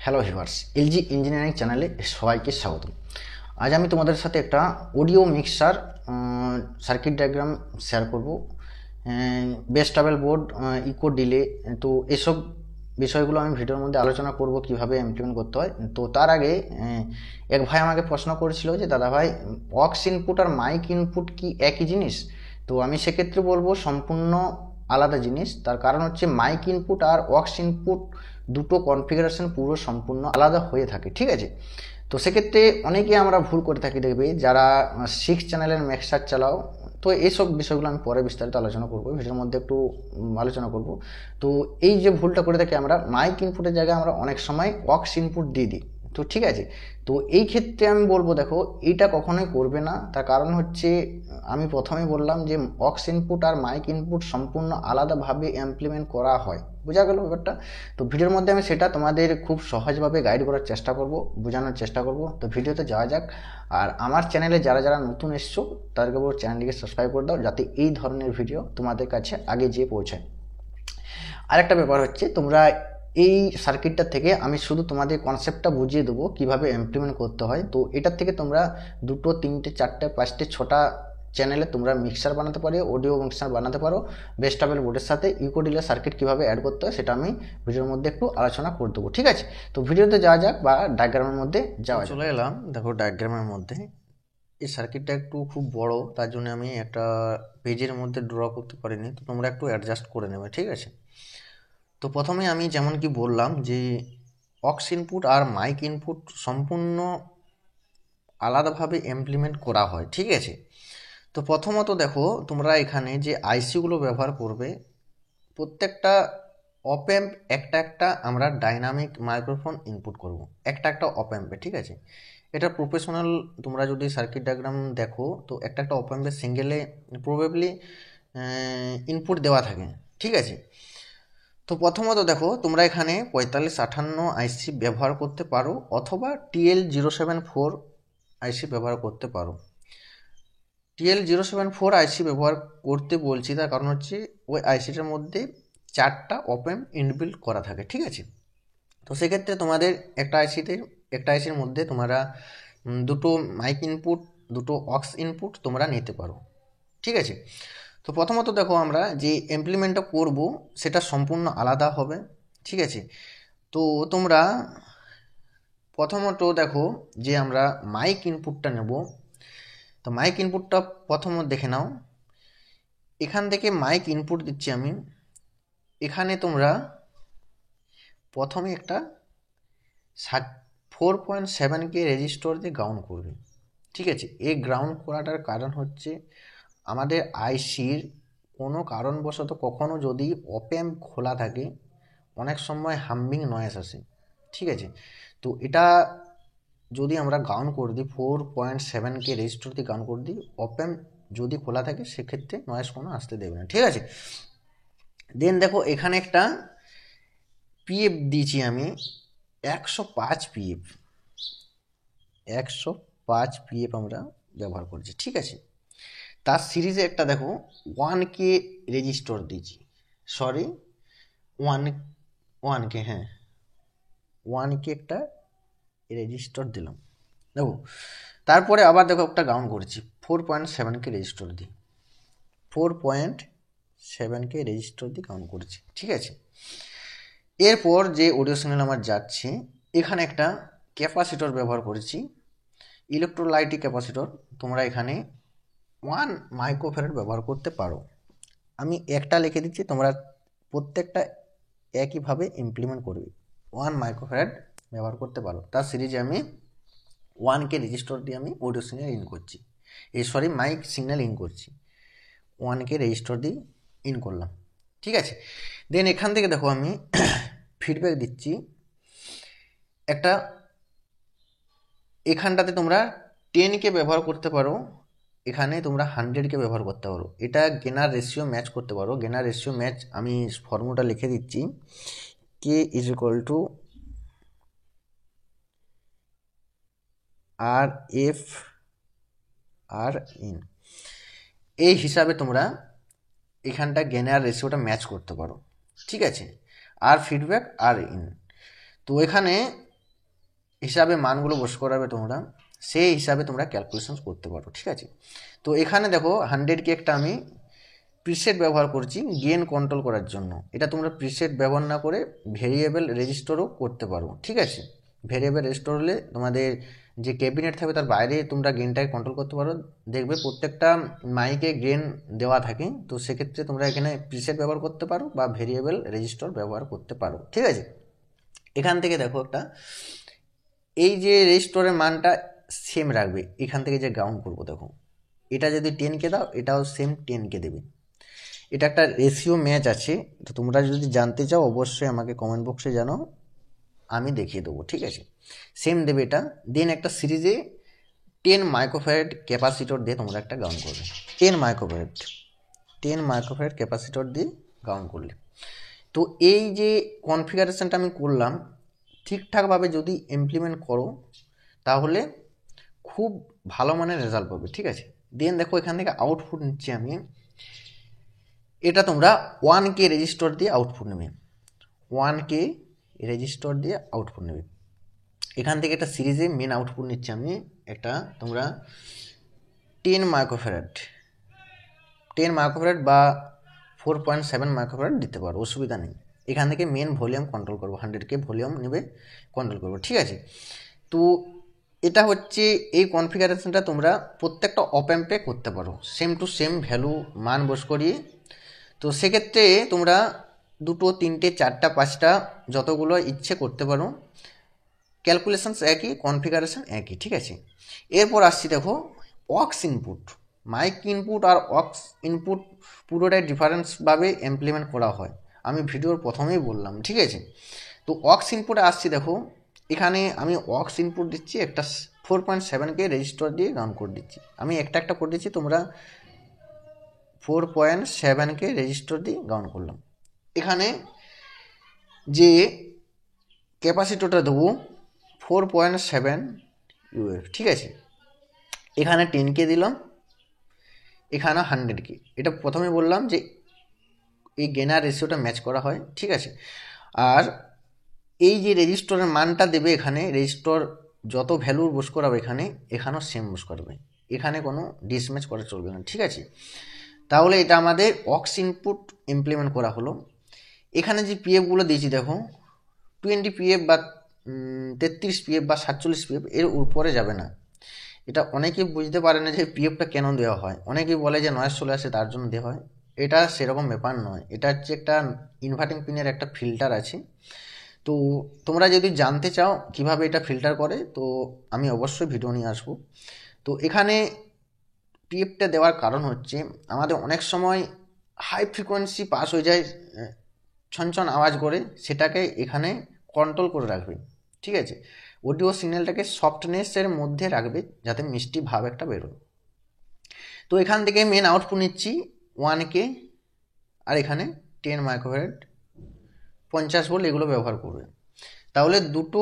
Hello viewers, LG engineering চ্যানেলে সবাইকে স্বাগত। আজ আমি তোমাদের সাথে একটা audio mixer circuit diagram share করব। Bass treble board, echo delay, তো এসব বিষয়গুলো আমি ভিডিওর মধ্যে আলোচনা করব কিভাবে ইমপ্লিমেন্ট করতে হয়। তো তার আগে এক ভাই আমাকে প্রশ্ন করেছিল যে দাদা ভাই, অক্স ইনপুট আর মাইক ইনপুট কি একই জিনিস? তো আমি সেক্ষেত্রে বলবো সম্পূর্ণ আলাদা জিনিস। তার কারণ হচ্ছে মাইক ইনপুট আর অক্স ইনপুট দুটো কনফিগারেশন পুরো সম্পূর্ণ আলাদা হয়ে থাকে, ঠিক আছে? তো সেক্ষেত্রে অনেকে আমরা ভুল করে থাকি, দেখবে যারা 6 চ্যানেলের মিক্সার চালাও। তো এইসব বিষয়গুলো আমি পরে বিস্তারিত আলোচনা করবো, ভিডিওর মধ্যে একটু আলোচনা করব। তো এই যে ভুলটা করে থাকি আমরা, মাইক ইনপুটের জায়গায় আমরা অনেক সময় অক্স ইনপুট দিয়ে দিই। তো ঠিক আছে, তো এই ক্ষেত্রে আমি বলবো দেখো, এইটা কখনোই করবে না। তার কারণ হচ্ছে আমি প্রথমেই বললাম যে অক্স ইনপুট আর মাইক ইনপুট সম্পূর্ণ আলাদাভাবে ইমপ্লিমেন্ট করা হয়। বোঝা গেল ব্যাপারটা? তো ভিডিওর মধ্যে আমি সেটা তোমাদের খুব সহজভাবে গাইড করার চেষ্টা করব, বোঝানোর চেষ্টা করব। তো ভিডিওতে যাওয়া যাক। আর আমার চ্যানেলে যারা যারা নতুন এসছো তাদেরকে বলবো চ্যানেলটিকে সাবস্ক্রাইব করে দাও, যাতে এই ধরনের ভিডিও তোমাদের কাছে আগে যেয়ে পৌঁছায়। আরেকটা ব্যাপার হচ্ছে, তোমরা এই সার্কিটটা থেকে আমি শুধু তোমাদের কনসেপ্টটা বুঝিয়ে দেবো কিভাবে ইমপ্লিমেন্ট করতে হয়। তো এটার থেকে তোমরা 2, 3, 4, 5, 6টা চ্যানেলে তোমরা মিক্সার বানাতে পারো, অডিও মিক্সার বানাতে পারো। বেস ট্রাভেল বোর্ডের সাথে ইকো ডিলে সার্কিট কীভাবে অ্যাড করতে হয় সেটা আমি ভিডিওর মধ্যে একটু আলোচনা করে দেবো, ঠিক আছে? তো ভিডিওতে যাওয়া যাক বা ডায়াগ্রামের মধ্যে যাওয়া যাক। চলে এলাম, দেখো ডায়াগ্রামের মধ্যে। এই সার্কিটটা একটু খুব বড়, তার জন্য আমি একটা পেজের মধ্যে ড্র করতে পারিনি। তো তোমরা একটু অ্যাডজাস্ট করে নেবে, ঠিক আছে? তো প্রথমে আমি যেমন কি বললাম যে অক্স ইনপুট আর মাইক ইনপুট সম্পূর্ণ আলাদাভাবে ইমপ্লিমেন্ট করা হয়, ঠিক আছে? তো প্রথমত দেখো, তোমরা এখানে যে আইসিগুলো ব্যবহার করবে, প্রত্যেকটা অপ অ্যাম্প একটা একটা আমরা ডাইনামিক মাইক্রোফোন ইনপুট করব একটা একটা অপ অ্যাম্পে, ঠিক আছে? এটা প্রফেশনাল, তোমরা যদি সার্কিট ডায়াগ্রাম দেখো তো একটা একটা অপ অ্যাম্পে সিঙ্গেলে প্রবাবলি ইনপুট দেওয়া থাকে, ঠিক আছে? তো প্রথমত দেখো, তোমরা এখানে 4558 আইসি ব্যবহার করতে পারো অথবা TL074 আইসি ব্যবহার করতে পারো। TL074 আইসি ব্যবহার করতে বলছি তার কারণ হচ্ছে ওই আইসিটার মধ্যে 4টা অপ অ্যাম্প ইনবিল্ট করা থাকে, ঠিক আছে? তো সেক্ষেত্রে তোমাদের একটা আইসির মধ্যে তোমরা দুটো মাইক ইনপুট, দুটো অক্স ইনপুট তোমরা নিতে পারো, ঠিক আছে? তো প্রথমত দেখো, আমরা যে ইমপ্লিমেন্টটা করব সেটা সম্পূর্ণ আলাদা হবে, ঠিক আছে? তো তোমরা প্রথমত দেখো যে আমরা মাইক ইনপুটটা নেব। তো মাইক ইনপুটটা প্রথমত দেখে নাও, এখান থেকে মাইক ইনপুট দিচ্ছি আমি। এখানে তোমরা প্রথমে একটা 4.7K রেজিস্টর দিয়ে গ্রাউন্ড করবে, ঠিক আছে? এই গ্রাউন্ড করাটার কারণ হচ্ছে আমাদের আইসির কোনো কারণবশত কখনো যদি অপ অ্যাম্প খোলা থাকে, অনেক সময় হামিং নয়েজ আসে, ঠিক আছে? তো এটা যদি আমরা গ্রাউন্ড করে দিই, 4.7K রেজিস্টর দিয়ে গ্রাউন্ড করে দিই, অপ অ্যাম্প যদি খোলা থাকে সেক্ষেত্রে নয়েজ কোনো আসতে দেবে না, ঠিক আছে? দেন দেখো, এখানে একটা পিএফ দিয়েছি আমি 105 পিএফ, 105 পিএফ আমরা ব্যবহার করছি, ঠিক আছে? তার সিরিজে একটা দেখো 1K রেজিস্টর দিয়েছি, সরি 1K, হ্যাঁ 1K একটা রেজিস্টর দিলাম, দেখো। তারপরে আবার দেখো একটা গ্রাউন্ড করেছি 4.7K রেজিস্টর দিই, 4.7K রেজিস্টর দিয়ে গ্রাউন্ড করেছি, ঠিক আছে? এরপর যে অডিও সিগন্যাল আমার যাচ্ছে, এখানে একটা ক্যাপাসিটর ব্যবহার করেছি, ইলেকট্রোলাইটিক ক্যাপাসিটর। তোমরা এখানে 1 মাইক্রোফ্যারাড ব্যবহার করতে পারো। আমি একটা লিখে দিচ্ছি, তোমরা প্রত্যেকটা একইভাবে ইমপ্লিমেন্ট করবে। 1 মাইক্রোফ্যারাড ব্যবহার করতে পারো। তার সিরিজে আমি 1K রেজিস্টর দিয়ে আমি অডিও সিগন্যাল ইন করছি, মাইক সিগন্যাল ইন করছি, 1K রেজিস্টর দিয়ে ইন করলাম, ঠিক আছে? দেন এখান থেকে দেখো আমি ফিডব্যাক দিচ্ছি একটা, এখানটাতে তোমরা 10K ব্যবহার করতে পারো, এখানে তোমরা 100K ব্যবহার করতে পারো। এটা গেনার রেশিও ম্যাচ করতে পারো। গেনার রেশিও ম্যাচ আমি ফর্মুলাটা লিখে দিচ্ছি, K = RF RIN। এই হিসাবে তোমরা এখানটা গেনার রেশিওটা ম্যাচ করতে পারো, ঠিক আছে? আর ফিডব্যাক আর ইন। তো এখানে হিসাবে মানগুলো বস করাবে তোমরা, সেই হিসাবে তোমরা ক্যালকুলেশন করতে পারো। ঠিক আছে, তো এখানে দেখো 100কে একটা আমি প্রিসেট ব্যবহার করছি গেন কন্ট্রোল করার জন্য। এটা তোমরা প্রিসেট ব্যবহার না করে ভেরিয়েবল রেজিস্টারও করতে পারো। ঠিক আছে, ভেরিয়েবল রেজিস্টার হলে তোমাদের যে ক্যাবিনেট থাকবে তার বাইরে তোমরা গেনটাকে কন্ট্রোল করতে পারো। দেখবে প্রত্যেকটা মাইকে গেন দেওয়া থাকে, তো সেক্ষেত্রে তোমরা এখানে প্রিসেট ব্যবহার করতে পারো বা ভেরিয়েবল রেজিস্টার ব্যবহার করতে পারো। ঠিক আছে, এখান থেকে দেখো একটা এই যে রেজিস্টারের মানটা সেম রাখবে। এখান থেকে যে গ্রাউন্ড করবো দেখো, এটা যদি 10কে দাও এটাও সেম 10কে দেবে। এটা একটা রেশিও ম্যাচ আছে, তো তোমরা যদি জানতে চাও অবশ্যই আমাকে কমেন্ট বক্সে জানাও, আমি দেখিয়ে দেবো। ঠিক আছে, সেম দেবে এটা। দেন একটা সিরিজে 10 মাইক্রোফ্যারাড ক্যাপাসিটর দিয়ে তোমরা একটা গ্রাউন্ড করবে। 10 মাইক্রোফ্যারাড ক্যাপাসিটর দিয়ে গ্রাউন্ড করলে, তো এই যে কনফিগারেশনটা আমি করলাম ঠিকঠাকভাবে যদি ইমপ্লিমেন্ট করো তাহলে খুব ভালো মানের রেজাল্ট পাবে। ঠিক আছে, দেন দেখো এখান থেকে আউটপুট নিচ্ছি আমি। এটা তোমরা 1K রেজিস্টার দিয়ে আউটপুট নেবে, 1K রেজিস্টার দিয়ে আউটপুট নেবে। এখান থেকে একটা সিরিজে মেন আউটপুট নিচ্ছি আমি একটা, তোমরা 10 মাইক্রোফ্যারাড বা 4.7 মাইক্রোফ্যারাড দিতে পারো, অসুবিধা নেই। এখান থেকে মেন ভলিউম কন্ট্রোল করবো, 100K ভলিউম নেবে কন্ট্রোল করবো। ঠিক আছে, তো এটা হচ্ছে এই কনফিগারেশনটা তোমরা প্রত্যেকটা অপ অ্যাম্পে করতে পারো সেম টু সেম ভ্যালু মান বস করিয়ে। তো সেক্ষেত্রে তোমরা 2, 3, 4, 5টা যতগুলো ইচ্ছে করতে পারো, ক্যালকুলেশনস একই, কনফিগারেশন একই। ঠিক আছে, এরপর আসছি দেখো অক্স ইনপুট। মাইক ইনপুট আর অক্স ইনপুট পুরোটাই ডিফারেন্সভাবে ইমপ্লিমেন্ট করা হয়, আমি ভিডিওর প্রথমেই বললাম। ঠিক আছে, তো অক্স ইনপুটে আসছি দেখো, এখানে আমি অক্স ইনপুট দিচ্ছি একটা 4.7K রেজিস্টার দিয়ে রান করে দিচ্ছি। আমি একটা করে দিচ্ছি, তোমরা 4.7K রেজিস্টার দিয়ে রান করলাম। এখানে যে ক্যাপাসিটরটা দেবো 4.7 UF। ঠিক আছে, এখানে 10K দিলাম, এখানে 100K। এটা প্রথমে বললাম যে এই গেনার রেশিওটা ম্যাচ করা হয়। ঠিক আছে, আর এই যে রেজিস্টরের মানটা দেবে, এখানে রেজিস্টর যত ভ্যালুর বস করাবে এখানেও সেম বস করবে, এখানে কোনো ডিসম্যাচ করা চলবে না। ঠিক আছে, তাহলে এটা আমাদের অক্স ইনপুট ইমপ্লিমেন্ট করা হলো। এখানে যে পিএফগুলো দিয়েছি দেখো 20 PF বা 33 PF বা 47 PF, এর উপরে যাবে না। এটা অনেকে বুঝতে পারে না যে পিএফটা কেন দেওয়া হয়, অনেকেই বলে যে নয়েজ চলে আসে তার জন্য দেওয়া হয়। এটা সেরকম ব্যাপার নয়, এটা হচ্ছে একটা ইনভার্টিং পিনের একটা ফিল্টার আছে। তো তোমরা যদি জানতে চাও কিভাবে এটা ফিল্টার করে, তো আমি অবশ্যই ভিডিও নিয়ে আসবো। তো এখানে পিএফটা দেওয়ার কারণ হচ্ছে আমাদের অনেক সময় হাই ফ্রিকোয়েন্সি পাস হয়ে যায়, ছনছন আওয়াজ করে, সেটাকে এখানে কন্ট্রোল করে রাখবে। ঠিক আছে, অডিও সিগন্যালটাকে সফটনেসের মধ্যে রাখবে যাতে মিষ্টি ভাব একটা বেরোয়। তো এখান থেকে মেন আউটপুট নিচ্ছি 1K, আর এখানে 10 মাইক্রোফ্যারাড 50 ভোল্ট এগুলো ব্যবহার করবে। তাহলে দুটো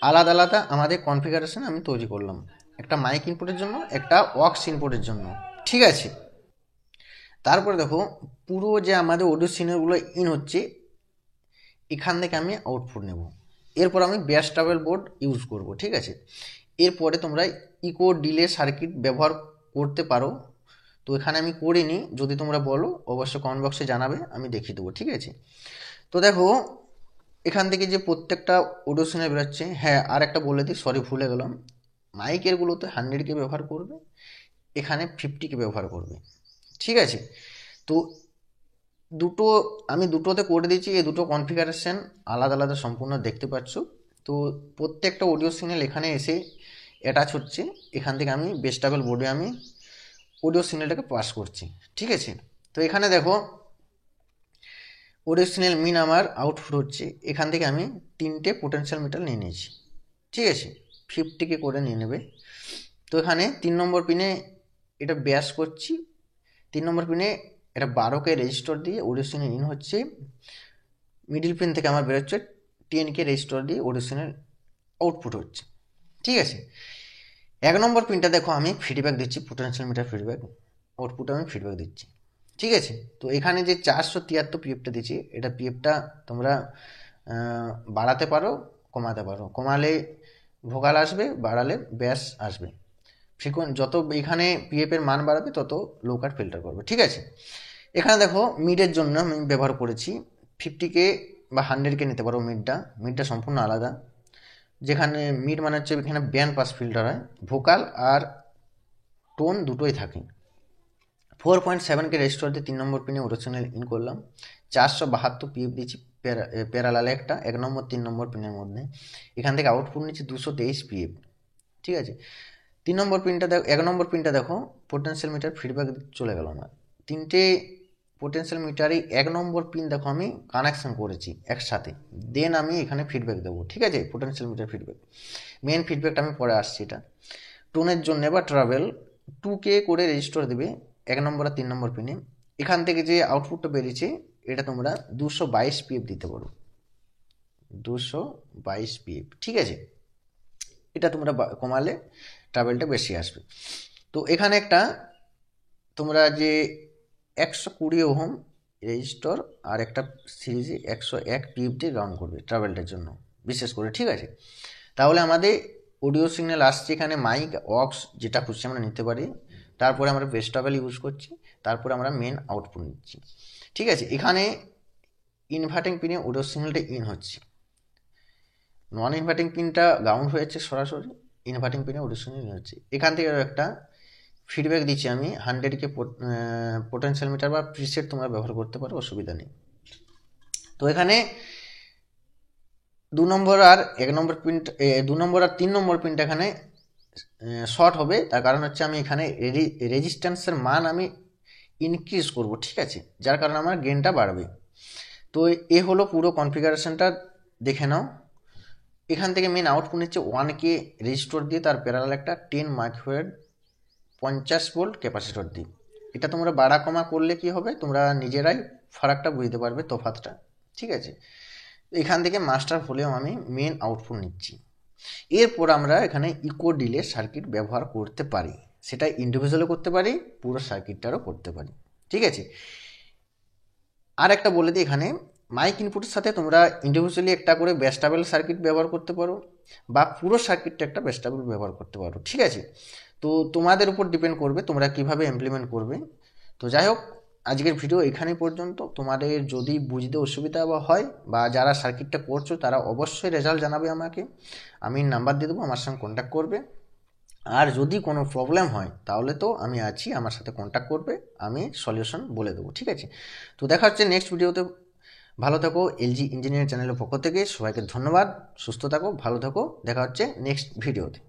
আলাদা আলাদা আমাদের কনফিগারেশন আমি তৈরি করলাম, একটা মাইক ইনপুটের জন্য, একটা অক্স ইনপুটের জন্য। ঠিক আছে, তারপরে দেখো পুরো যে আমাদের অডিও সিগন্যালগুলো ইন হচ্ছে, এখান থেকে আমি আউটপুট নেব। এরপর আমি বেস ট্রাভেল বোর্ড ইউজ করব। ঠিক আছে, এরপরে তোমরা ইকো ডিলে সার্কিট ব্যবহার করতে পারো, তো এখানে আমি করিনি, যদি তোমরা বলো অবশ্যই কমেন্ট বক্সে জানাবে, আমি দেখিয়ে দেবো। ঠিক আছে, তো দেখো এখান থেকে যে প্রত্যেকটা অডিও সিগন্যাল বেরোচ্ছে। হ্যাঁ, আর একটা বলে দিই, সরি ভুলে গেলাম, মাইকেরগুলোতে 100K ব্যবহার করবে, এখানে 50K ব্যবহার করবে। ঠিক আছে, তো দুটো আমি দুটোতে করে দিয়েছি, এই দুটো কনফিগারেশন আলাদা আলাদা সম্পূর্ণ দেখতে পাচ্ছ। তো প্রত্যেকটা অডিও সিগন্যাল এখানে এসে অ্যাটাচ হচ্ছে, এখান থেকে আমি বেস ট্রাভেল বোর্ডে আমি অডিও সিগন্যালটাকে পাস করছি। ঠিক আছে, তো এখানে দেখো অডিও সিগন্যাল মিন আমার আউটপুট হচ্ছে, এখান থেকে আমি 3টে পোটেনশিয়াল মিটার নিয়ে নিয়েছি। ঠিক আছে, 50K করে নিয়ে নেবে। তো এখানে 3 নম্বর পিনে এটা ব্যাস করছি, 3 নম্বর পিনে এটা 12K রেজিস্টার দিয়ে অডিও সিগন্যাল ইন হচ্ছে, মিডিল পিন থেকে আমার বেরোচ্ছে 10K রেজিস্টার দিয়ে অডিও সিগন্যাল আউটপুট হচ্ছে। ঠিক আছে, 1 নম্বর পিনটা দেখো আমি ফিডব্যাক দিচ্ছি, পোটেনশিয়াল মিটার ফিডব্যাক, আউটপুটে আমি ফিডব্যাক দিচ্ছি। ঠিক আছে, তো এখানে যে 473 পিএফটা দিচ্ছি, এটা পিএফটা তোমরা বাড়াতে পারো, কমাতে পারো। কমালে ভোকাল আসবে, বাড়ালে ব্যাস আসবে। ফ্রিকোয়েন্সি যত এখানে পিএফ এর মান বাড়াবে তত লো কাট ফিল্টার করবে, ঠিক আছে। এখানে দেখো মিডের জন্য আমি ব্যবহার করেছি 50K বা 100K নিতে পারো। মিডটা সম্পূর্ণ আলাদা। যেখানে মিড মানে হচ্ছে এখানে ব্যান্ড পাস ফিল্টার হয়, ভোকাল আর টোন দুটোই থাকে। 4.7K রেজিস্টার দিয়ে 3 নম্বর পিনে অটোচ্যানেল ইন করলাম। 472 পিএফ দিচ্ছি প্যারালালে একটা 1 নম্বর 3 নম্বর পিনের মধ্যে। এখান থেকে আউটপুট নিচ্ছি 223 পিএফ, ঠিক আছে। 3 নম্বর পিনটা দেখো, 1 নম্বর পিনটা দেখো পোটেনশিয়াল মিটার ফিডব্যাক চলে গেল আমার। 3টে পোটেনশিয়াল মিটারই 1 নম্বর পিন দেখো আমি কানেকশন করেছি একসাথে, দেন আমি এখানে ফিডব্যাক দেবো, ঠিক আছে। পোটেনশিয়াল মিটার ফিডব্যাক, মেন ফিডব্যাকটা আমি পরে আসছি। এটা টোনের জন্য বা ট্রাভেল 2K করে রেজিস্টার দেবে 1 নম্বর আর 3 নম্বর পিনে। এখান থেকে যে আউটপুটটা বেরিয়েছে এটা তোমরা 222 পিএফ দিতে পারো, 222 পিএফ, ঠিক আছে। এটা তোমরা কমালে ট্রাভেলটা বেশি আসবে। তো এখানে একটা তোমরা যে 120 ওহম রেজিস্টর আর একটা সিরিজে 101 পিএফ দিয়ে রাউন্ড করবে ট্রাভেলটার জন্য বিশেষ করে, ঠিক আছে। তাহলে আমাদের অডিও সিগন্যাল আসছে, এখানে মাইক অক্স যেটা খুশি আমরা নিতে পারি। তারপরে আমরা বেস ট্রাভেল ইউজ করছি, তারপরে আমরা মেন আউটপুট নিচ্ছি, ঠিক আছে। এখানে ইনভার্টিং পিনে অডিও সিগন্যালটা ইন হচ্ছে, নন ইনভার্টিং পিনটা গ্রাউন্ড হয়েছে সরাসরি, ইনভার্টিং পিনে অডিও সিগন্যাল ইন হচ্ছে। এখান থেকে একটা ফিডব্যাক দিচ্ছি আমি 100K পোটেনশিয়াল মিটার বা প্রিসেট তোমরা ব্যবহার করতে পারো, অসুবিধা নেই। তো এখানে 2 নম্বর আর 1 নম্বর পিনটা 2 নম্বর আর 3 নম্বর পিনটা এখানে শর্ট হবে। তার কারণ হচ্ছে আমি এখানে রেজিস্ট্যান্সের মান আমি ইনক্রিজ করব, ঠিক আছে, যার কারণে আমার গেনটা বাড়বে। তো এ হলো পুরো কনফিগারেশনটা, দেখে নাও। এখান থেকে মেন আউটপুট নিচ্ছে 1K রেজিস্টর দিয়ে, তার প্যারালাল একটা 10 মাইক্রোফ্যারাড 50 ভোল্ট ক্যাপাসিটর দিই। এটা তোমরা বাড়া কমা করলে কি হবে তোমরা নিজেরাই ফারাকটা বুঝতে পারবে, তফাৎটা, ঠিক আছে। এখান থেকে মাস্টার ভলিউম আমি মেন আউটপুট নিচ্ছি। এরপর আমরা এখানে ইকো ডিলে সার্কিট ব্যবহার করতে পারি, সেটা ইন্ডিভিজুয়ালও করতে পারি, পুরো সার্কিটটারও করতে পারি, ঠিক আছে। আর একটা বলে দিই, এখানে মাইক ইনপুটের সাথে তোমরা ইন্ডিভিজুয়ালি একটা করে বেস্টাবেল সার্কিট ব্যবহার করতে পারো, বা পুরো সার্কিটটা একটা বেস্টাবেল ব্যবহার করতে পারো, ঠিক আছে। তো তোমাদের উপর ডিপেন্ড করবে তোমরা কিভাবে ইমপ্লিমেন্ট করবে। তো যাই হোক, আজকের ভিডিও এখানেই পর্যন্ত। তোমাদের যদি বুঝতে অসুবিধা হয় বা যারা সার্কিটটা করছো তারা অবশ্যই রেজাল্ট জানাবে আমাকে, আমি নাম্বার দিয়ে দেবো, আমার সঙ্গে কন্ট্যাক্ট করবে। আর যদি কোনো প্রবলেম হয় তাহলে তো আমি আছি, আমার সাথে কন্ট্যাক্ট করবে, আমি সলিউশন বলে দেবো, ঠিক আছে। তো দেখা হচ্ছে নেক্সট ভিডিওতে। ভালো থাকো। এলজি ইঞ্জিনিয়ারিং চ্যানেলের পক্ষ থেকে সবাইকে ধন্যবাদ। সুস্থ থাকো, ভালো থাকো, দেখা হচ্ছে নেক্সট ভিডিওতে।